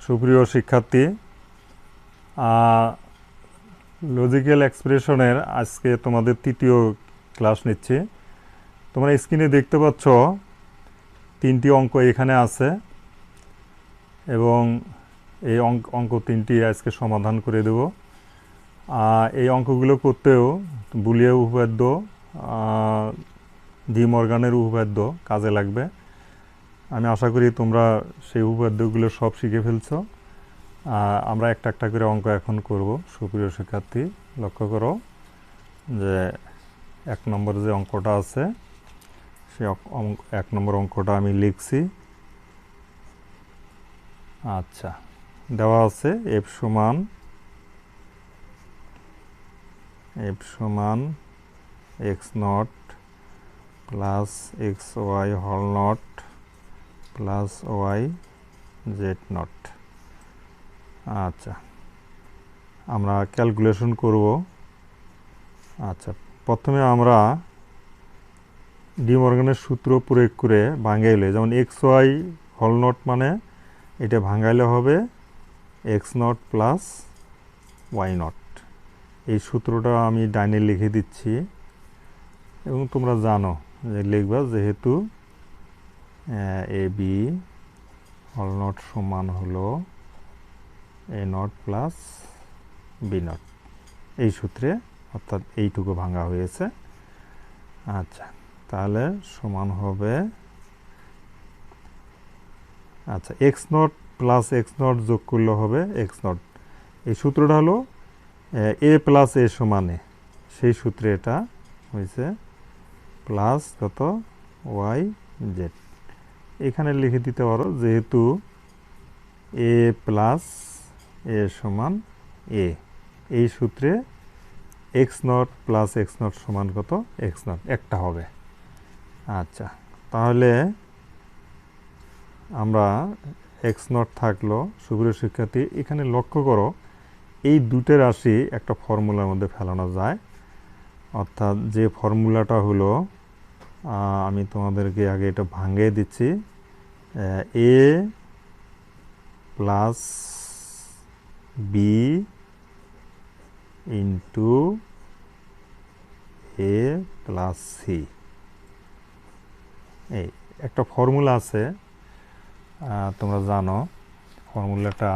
সুপ্রিয় শিক্ষার্থী, লজিক্যাল এক্সপ্রেশনের আজকে তোমাদের তৃতীয় ক্লাস নিচ্ছি। তোমরা স্ক্রিনে দেখতে পাচ্ছ তিনটি অঙ্ক এখানে আছে এবং এই অঙ্ক তিনটি আজকে সমাধান করে দেব। এই অঙ্কগুলো করতেও বুলিয়ান উপপাদ্য, ডি মর্গানের উপপাদ্য কাজে লাগবে। আমি আশা করি তোমরা সেই উপপাদ্যগুলো সব শিখে ফেলছো। আমরা একটা একটা করে অঙ্ক এখন করব। সুপ্রিয় শিক্ষার্থী, লক্ষ্য করো যে 1 নম্বর যে অঙ্কটা আছে সেই 1 নম্বর অঙ্কটা আমি লিখছি। আচ্ছা, দেওয়া আছে f সমান x nought plus X Y হল nought plus Y Z nought. আচ্ছা, আমরা ক্যালকুলেশন করব। আচ্ছা, প্রথমে আমরা ডি মর্গানের সূত্র প্রয়োগ করে ভাঙাইলে, যেমন এক্স ওয়াই হল নট মানে এটা ভাঙাইলে হবে x nought plus y nought. এই সূত্রটা আমি ডাইনে লিখে দিচ্ছি এবং তোমরা জানো যে লিখবা, যেহেতু এ বি হল নট সমান হলো A nought plus B nought, এই সূত্রে, অর্থাৎ এইটুকু ভাঙা হয়েছে। আচ্ছা, তাহলে সমান হবে, আচ্ছা, x nought plus x not যোগ করলে হবে এক্স নট। এই সূত্রটা হলো এ প্লাস এ সমান এ, সেই সূত্রে এটা হয়েছে প্লাস কত ওয়াই জেড। এখানে লিখে দিতে পারো, যেহেতু এ প্লাস এ সমান এ, এই সূত্রে x nought plus x not সমান কত এক্স নট, একটা হবে। আচ্ছা, তাহলে আমরা এক্স নট থাকলো। সুপ্রিয় শিক্ষার্থী, এখানে লক্ষ্য করো এই দুটো রাশি একটা ফর্মুলার মধ্যে ফেলানো যায়, অর্থাৎ যে ফর্মুলাটা হলো, আমি তোমাদেরকে আগে এটা ভাঙিয়ে দিচ্ছি, এ plus B into a plus C. এই একটা ফর্মুলা আছে, তোমরা জানো ফর্মুলাটা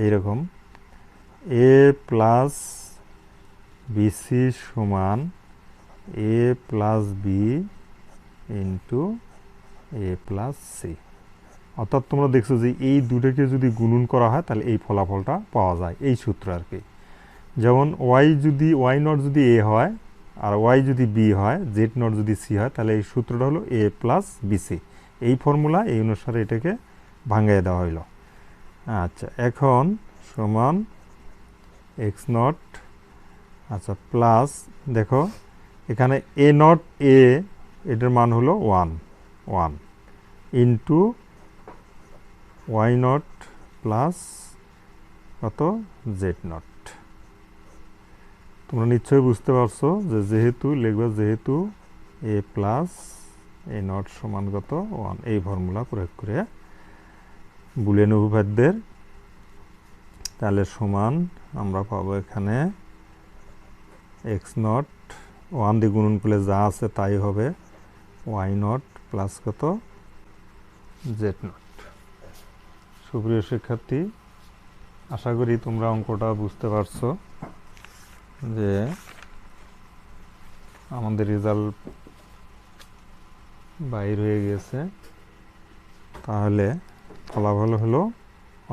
এইরকম, এ প্লাস বিসি সমান এ plus B into a plus C. অর্থাৎ তোমরা দেখছো যে এই দুটোকে যদি গুণন করা হয় তাহলে এই ফলাফলটা পাওয়া যায়, এই সূত্র আর কি। যেমন ওয়াই নট যদি এ হয় আর ওয়াই যদি বি হয়, জেড নট যদি সি হয়, তাহলে এই সূত্রটা হলো এ প্লাস বিসি। এই ফর্মুলা, এই অনুসারে এটাকে ভাঙিয়ে দেওয়া হইল। আচ্ছা, এখন সমান এক্স নট, আচ্ছা, প্লাস, দেখো এখানে এ নট এ, এটার মান হলো 1 ইন্টু ওয়াই নট প্লাস কত জেড নট। তোমরা নিশ্চয়ই বুঝতে পারছো যে যেহেতু লিখবা, যেহেতু এ প্লাস এ নট সমান কত 1, এই ফর্মুলা প্রয়োগ করে বুলিয়ান উপপাদ্যের, তাহলে সমান আমরা পাবো এখানে এক্স নট 1 দিয়ে গুণন করলে যা আছে তাই হবে ওয়াই নট প্লাস কত জেড নট। সুপ্রিয় শিক্ষার্থী, আশা করি তোমরা অঙ্কটা বুঝতে পারছো যে আমাদের রেজাল্ট বাইর হয়ে গেছে। তাহলে ফলাফল হলো,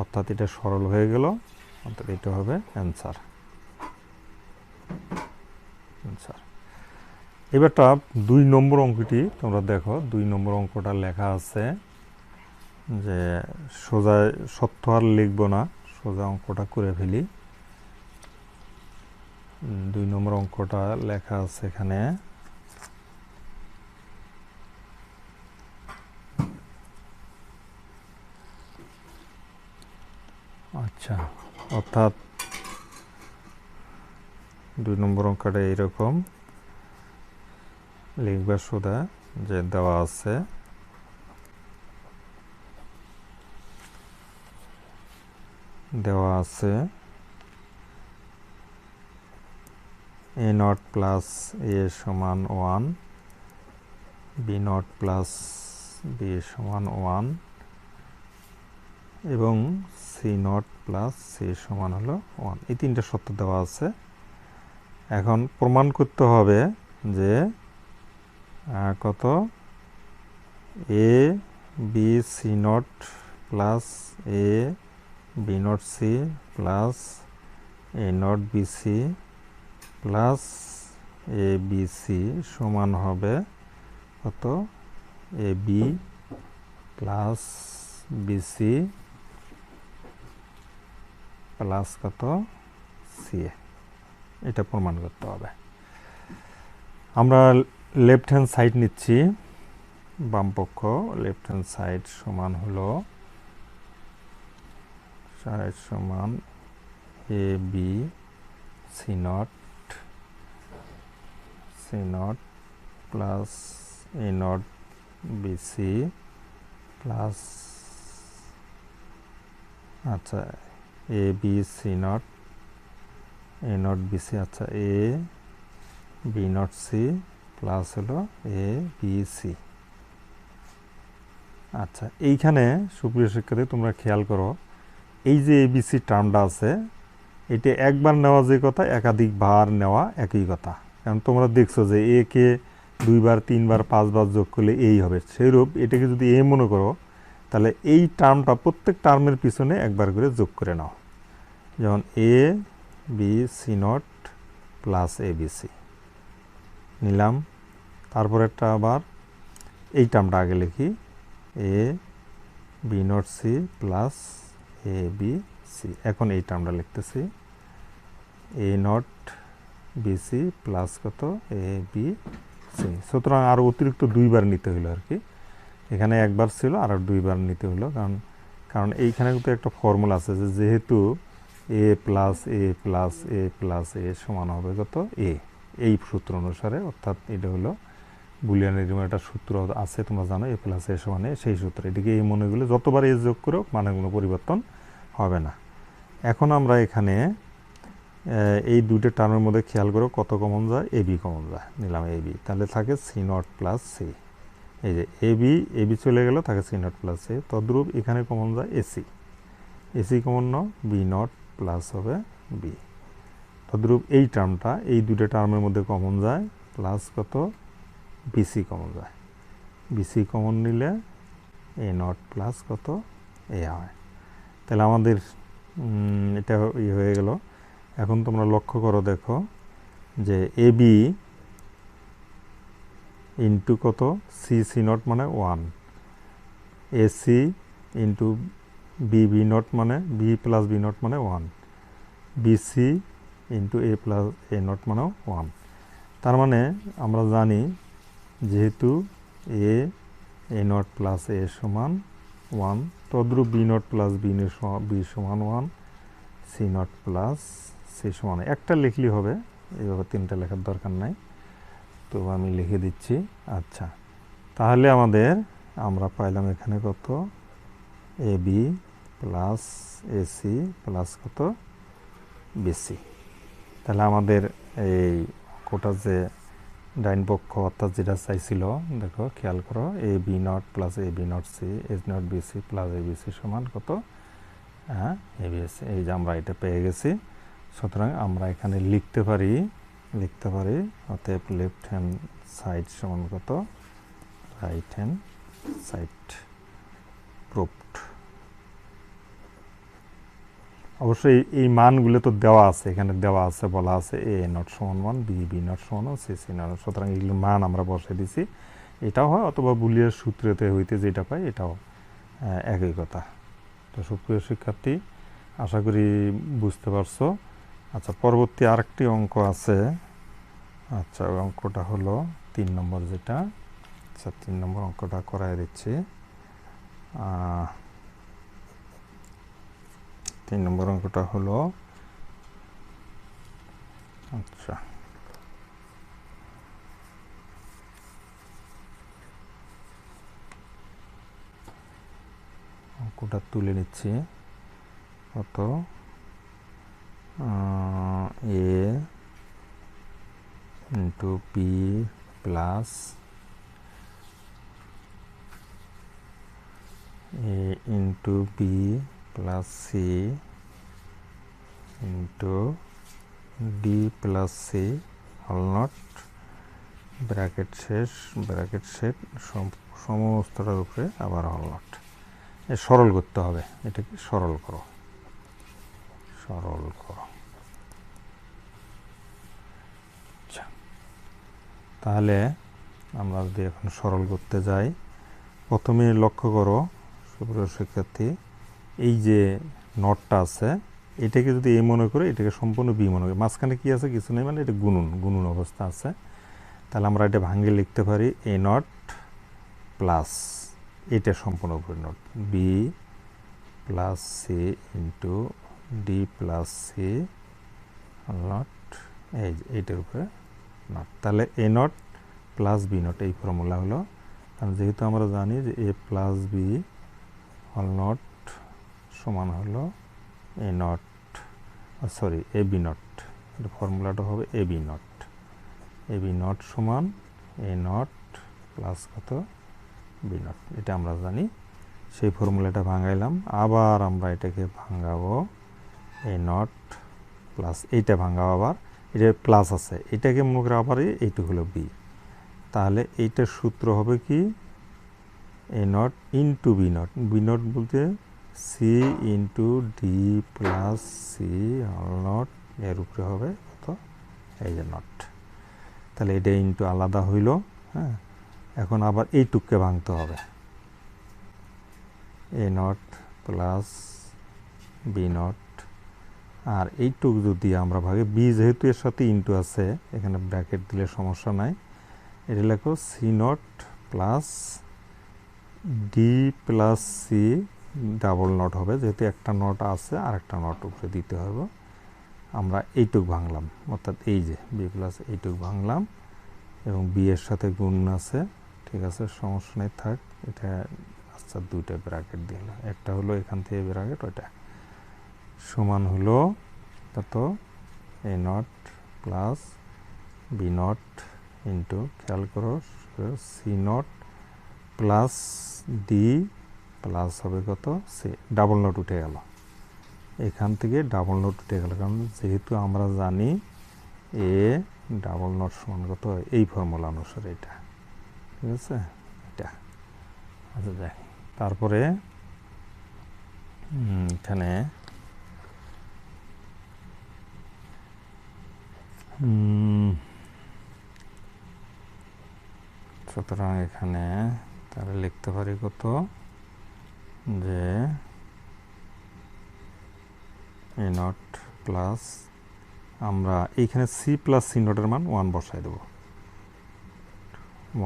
অর্থাৎ এটা সরল হয়ে গেল, অর্থাৎ এটা হবে অ্যান্সার। এবারটা 2 নম্বর অঙ্কটি তোমরা দেখো। 2 নম্বর অঙ্কটা লেখা আছে যে, সোজা সত্য আর লিখব না, সোজা অঙ্কটা করে ফেলি। 2 নম্বর অঙ্কটা লেখা আছে এখানে, আচ্ছা, অর্থাৎ 2 নম্বর অঙ্কটা এইরকম লিখবা সোজা, যে দেওয়া আছে দেওয়া আছে a নট প্লাস a সমান 1, b নট প্লাস b সমান 1 এবং c নট প্লাস c সমান হলো 1। এই তিনটা সত্য দেওয়া আছে। এখন প্রমাণ করতে হবে যে কত a b c not plus a b not c plus a not b c plus a b c সমান হবে কত a b plus b c plus কত c a। এটা প্রমাণ করতে হবে। আমরা লেফট হ্যান্ড সাইড নিচ্ছি, বাম পক্ষ লেফট হ্যান্ড সাইড সমান হলো সমান a b c not plus a not b c plus আচ্ছা a b c not a not b c আচ্ছা a b not c plus হলো a b c। আচ্ছা এইখানে সুপ্রিয় শিক্ষার্থী তোমরা খেয়াল করো, এই যে a b c টার্মটা আছে এটা একবার নেওয়া যে কথা, একাধিকবার নেওয়া একই কথা। কারণ তোমরা দেখছো যে a কে 2 বার 3 বার 5 বার যোগ করলে এই হবে, সেইরূপ এটাকে যদি a মনে করো তাহলে এই টার্মটা প্রত্যেক টার্মের পিছনে একবার করে যোগ করে নাও। যেমন a b c not plus a b c নিলাম, তারপরেরটা আবার এই টার্মটা আগে লিখি a b not c plus a b c। এখন এই টার্মটা লিখতেছি a not b c plus কত a b c। সুতরাং আরও অতিরিক্ত 2 বার নিতে হলো আর কি, এখানে একবার ছিল আর 2 বার নিতে হলো। কারণ এইখানে কিন্তু একটা ফর্মুলা আছে যে যেহেতু a plus a plus a plus a সমান হবে কত a, এই সূত্র অনুসারে, অর্থাৎ এটা হলো বুলিয়ানের একটা সূত্র আছে তোমরা জানো a প্লাস a সমান a, সেই সূত্র। এটিকে এই মনে করলে যতবার a যোগ করো মানে কোনো পরিবর্তন হবে না। এখন আমরা এখানে এই দুটো টার্মের মধ্যে খেয়াল করো কত কমন যায়, a b কমন যায়, নিলাম a b, তাহলে থাকে c নট প্লাস c। এই যে a b চলে গেল, থাকে c নট প্লাস c। তদ্রূপ এখানে কমন যায় ac common now, b not plus হবে b। তদ্রূপ এই টার্মটা এই দুটো টার্মের মধ্যে কমন যায়, প্লাস কত bc কমন যায়, bc কমন নিলে a নট প্লাস কত a হয়। তাহলে আমাদের এটা হয়ে গেল। এখন তোমরা লক্ষ্য করো, দেখো যে এ বি ইন্টু কত সি সি নট মানে 1, a c into b b nought মানে বি প্লাস বি নট মানে 1, b c into a plus a nought মানেও 1। তার মানে আমরা জানি যেহেতু এ নট প্লাস এ সমান 1, তদ্রূপ বি নট প্লাস বি সমান 1, সি নট প্লাস সি সমান একটা লিখলেই হবে, এইভাবে 3টা লেখার দরকার নাই, তো আমি লিখে দিচ্ছি। আচ্ছা তাহলে আমরা পাইলাম এখানে কত A B plus A C plus কত বিসি। তাহলে আমাদের এই কোটা যে ডাইন পক্ষ অর্থাৎ যেটা চাইছিল, দেখো খেয়াল করো A B nought plus A B nought C A nought BC plus A BC সমান কত এ বিসি। এই যে আমরা এটা পেয়ে গেছি। সুতরাং আমরা এখানে লিখতে পারি অতএব লেফট হ্যান্ড সাইড সমান কত রাইট হ্যান্ড সাইড প্রুভড। অবশ্যই এই মানগুলো তো দেওয়া আছে, এখানে দেওয়া আছে, বলা আছে এ নট সমান 1, বি নট সমান 1, সি নট। সুতরাং এগুলোর মান আমরা বসে দিছি, এটাও হয় অথবা বুলিয়ার সূত্রেতে হইতে যেটা পাই এটাও একই কথা। তো সুপ্রিয় শিক্ষার্থী আশা করি বুঝতে পারছো। আচ্ছা পরবর্তী আরেকটি অঙ্ক আছে। আচ্ছা ওই অঙ্কটা হলো 3 নম্বর যেটা। আচ্ছা 3 নম্বর অঙ্কটা করাই দিচ্ছি। 3 নম্বর অঙ্কটা হলো, আচ্ছা অঙ্কটা তুলে নিচ্ছি। কত A into B plus A into B plus C into D plus C হল নট ব্র্যাকেট শেষ ব্র্যাকেট সেট সমস্তটার উপরে আবার হল নট। সরল করতে হবে, এটাকে সরল করো সরল করো। আচ্ছা, তাহলে আমরা যদি এখন সরল করতে যাই, প্রথমে লক্ষ্য করো সুপ্রিয় শিক্ষার্থী, এই যে নটটা আছে এটাকে যদি এ মনে করে, এটাকে সম্পূর্ণ বি মনে করে, মাঝখানে কি আছে কিছু নেই, মানে এটা গুণন গুণন অবস্থা আছে। তাহলে আমরা এটা ভাঙিয়ে লিখতে পারি এ নট প্লাস এটা সম্পূর্ণ উপরে nought B plus C into D plus C nought এইটার উপরে নট। তাহলে A nought plus B nought এই ফর্মুলা হলো। কারণ যেহেতু আমরা জানি যে এ প্লাস বি হল নট সমান হলো A nought, sorry A B nought, এটা ফর্মুলাটা হবে A B nought. A B nought সমান এ নট প্লাস কত বি নট, এটা আমরা জানি। সেই ফর্মুলাটা ভাঙাইলাম, আবার আমরা এটাকে ভাঙাবো এ নট প্লাস এইটা ভাঙাবো, আবার এটা প্লাস আছে এটাকে মনে করে আবার এইটুকু হলো বি। তাহলে এইটার সূত্র হবে কি A nought into B nought, B nought বলতে C into D plus C হল নট, এর উপরে হবে কত এই যে নট। তাহলে এটা ইন্টু আলাদা হইল। হ্যাঁ, এখন আবার এইটুককে ভাঙতে হবে এ নট প্লাস বি নট, আর এইটুক যদি আমরা ভাগে বি যেহেতু এর সাথে ইন্টু আছে এখানে ব্র্যাকেট দিলে সমস্যা নাই, এটা লেখো c nought plus D plus c double nought হবে, যেহেতু একটা নট আছে আর একটা নট উপরে দিতে হবে। আমরা এইটুক ভাঙলাম, অর্থাৎ এই যে বি প্লাস এইটুক ভাঙলাম এবং বি এর সাথে গুণ আছে, ঠিক আছে সমস্যা নেই থাক। এটা আচ্ছা দুইটা ব্র্যাকেট দিল, একটা হলো এখান থেকে ব্র্যাকেট, ওইটা সমান হলো কত এ nought plus B nought into খেয়াল করো C nought plus D plus হবে কত সি, ডাবল নট উঠে গেল এখান থেকে, ডাবল নট উঠে গেল, কারণ যেহেতু আমরা জানি এ ডাবল নট সমান কত এই ফর্মুলা অনুসারে এটা, ঠিক আছে এটা। আচ্ছা যাই, তারপরে এখানে সুতরাং এখানে তাহলে লিখতে পারি কত যে এ নট প্লাস, আমরা এইখানে সি প্লাস সি নটের মান 1 বসাই দেব,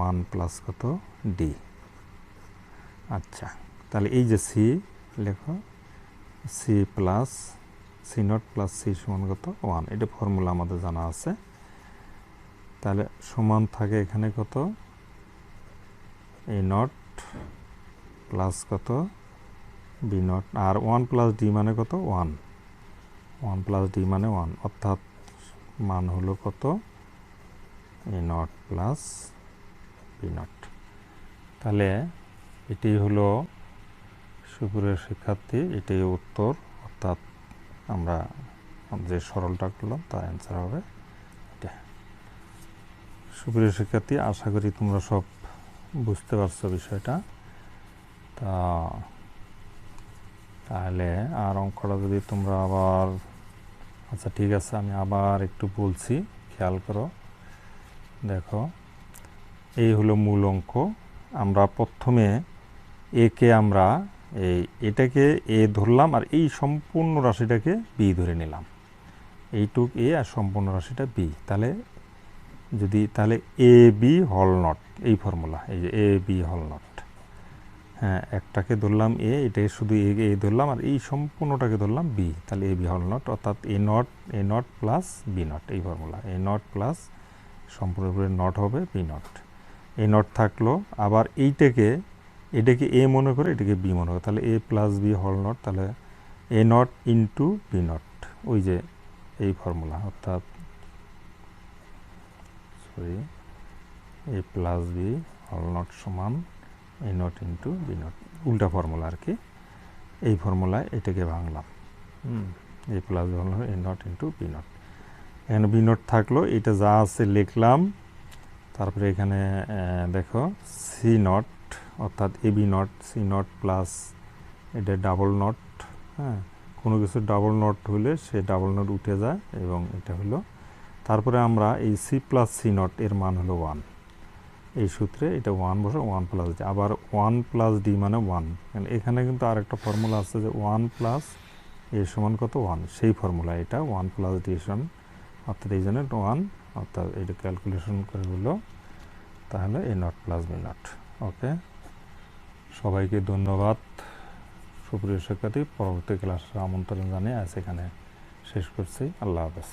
1 প্লাস কত ডি। আচ্ছা, তাহলে এই যে সি লেখো c plus C nought plus c সমান কত 1, এটা ফর্মুলা আমাদের জানা আছে। তাহলে সমান থাকে এখানে কত এ নট প্লাস কত বি নট, আর 1 প্লাস ডি মানে কত 1, 1 প্লাস ডি মানে 1, অর্থাৎ মান হলো কত এ নট প্লাস বি নট। তাহলে এটি হলো সুপ্রিয় শিক্ষার্থী, এটাই উত্তর, অর্থাৎ আমরা যে সরলটা করলাম তার অ্যান্সার হবে এটা। সুপ্রিয় শিক্ষার্থী, আশা করি তোমরা সব বুঝতে পারছো বিষয়টা। তাহলে আর অঙ্কটা যদি তোমরা আবার, আচ্ছা ঠিক আছে আমি আবার একটু বলছি, খেয়াল করো। দেখো এই হলো মূল অঙ্ক, আমরা প্রথমে একে আমরা এটাকে এ ধরলাম আর এই সম্পূর্ণ রাশিটাকে বি ধরে নিলাম, এইটুক এ আর সম্পূর্ণ রাশিটা বি। তাহলে যদি তাহলে এ বি হল নট, এই ফর্মুলা, এই যে এ বি হল নট, হ্যাঁ একটাকে ধরলাম এ, এটাকে শুধু এ ধরলাম আর এই সম্পূর্ণটাকে ধরলাম বি, তাহলে এ বি হল নট, অর্থাৎ এ নট প্লাস বি নট, এই ফর্মুলা এ নট প্লাস সম্পূর্ণ নট হবে বি নট। এ নট থাকলো, আবার এইটাকে এটাকে এ মনে করে এটাকে বি মনে করে, তাহলে এ প্লাস বি হল নট, তাহলে A nought into B nought, ওই যে এই ফর্মুলা, অর্থাৎ sorry A plus B whole nought সমান A nought into B nought, উল্টা ফর্মুলা আর কি। এই ফর্মুলায় এটাকে ভাঙলাম, A plus B whole nought A nought into B nought. এখানে বি নট থাকলো, এটা যা আছে লিখলাম। তারপরে এখানে দেখো সি নট, অর্থাৎ A B nought, C nought plus এটা ডাবল নট, হ্যাঁ, কোনো কিছু ডাবল নট হলে সে ডাবল নট উঠে যায় এবং এটা হলো। তারপরে আমরা এই সি প্লাস সি নট এর মান হলো 1, এই সূত্রে এটা 1 বসে 1 প্লাস ডি, আবার 1 প্লাস ডি মানে 1। এখানে কিন্তু আরেকটা ফর্মুলা আছে যে 1 প্লাস এ সমান কত 1, সেই ফর্মুলা এটা 1 প্লাস ডি সমান, অর্থাৎ এই জন্য 1, অর্থাৎ এটা ক্যালকুলেশন করে হলো তাহলে A nought plus B not. ওকে, সবাইকে ধন্যবাদ সুপ্রিয় শিক্ষার্থী। পরবর্তী ক্লাসে আমন্ত্রণ জানিয়ে আজ এখানে শেষ করছি। আল্লাহ হাফেজ।